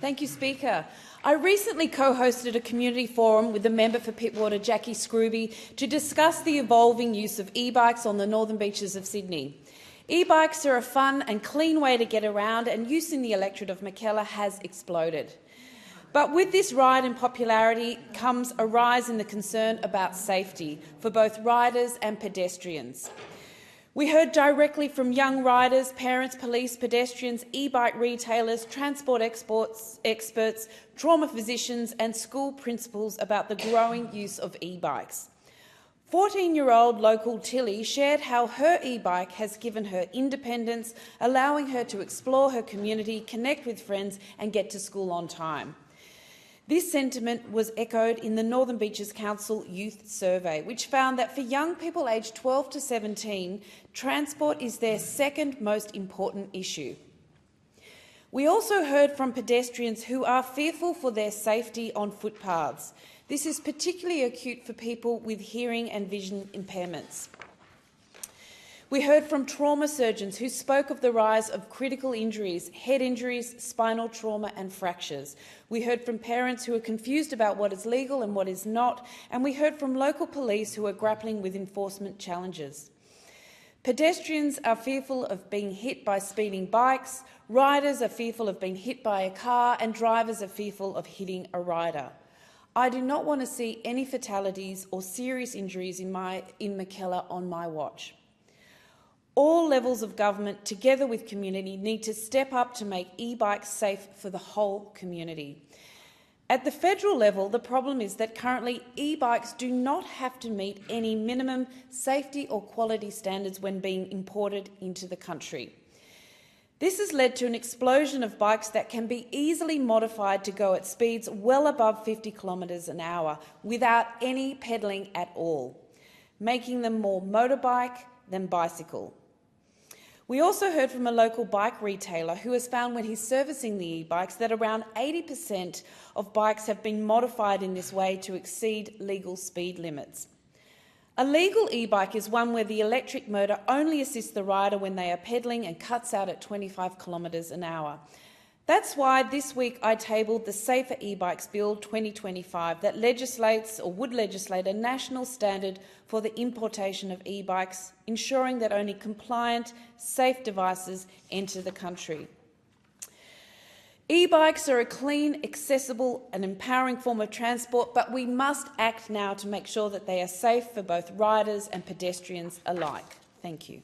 Thank you, Speaker. I recently co-hosted a community forum with the member for Pittwater, Jackie Scrooby, to discuss the evolving use of e-bikes on the northern beaches of Sydney. E-bikes are a fun and clean way to get around, and use in the electorate of Mackellar has exploded. But with this ride in popularity comes a rise in the concern about safety for both riders and pedestrians. We heard directly from young riders, parents, police, pedestrians, e-bike retailers, transport experts, trauma physicians and school principals about the growing use of e-bikes. 14-year-old local Tilly shared how her e-bike has given her independence, allowing her to explore her community, connect with friends and get to school on time. This sentiment was echoed in the Northern Beaches Council Youth Survey, which found that for young people aged 12 to 17, transport is their second most important issue. We also heard from pedestrians who are fearful for their safety on footpaths. This is particularly acute for people with hearing and vision impairments. We heard from trauma surgeons who spoke of the rise of critical injuries, head injuries, spinal trauma and fractures. We heard from parents who are confused about what is legal and what is not, and we heard from local police who are grappling with enforcement challenges. Pedestrians are fearful of being hit by speeding bikes, riders are fearful of being hit by a car, and drivers are fearful of hitting a rider. I do not want to see any fatalities or serious injuries in Mackellar on my watch. All levels of government, together with community, need to step up to make e-bikes safe for the whole community. At the federal level, the problem is that currently e-bikes do not have to meet any minimum safety or quality standards when being imported into the country. This has led to an explosion of bikes that can be easily modified to go at speeds well above 50 kilometres an hour without any pedalling at all, making them more motorbike than bicycle. We also heard from a local bike retailer who has found when he's servicing the e-bikes that around 80% of bikes have been modified in this way to exceed legal speed limits. A legal e-bike is one where the electric motor only assists the rider when they are pedalling and cuts out at 25 kilometres an hour. That's why this week I tabled the Safer E-Bikes Bill 2025 that legislates or would legislate a national standard for the importation of e-bikes, ensuring that only compliant, safe devices enter the country. E-bikes are a clean, accessible and empowering form of transport, but we must act now to make sure that they are safe for both riders and pedestrians alike. Thank you.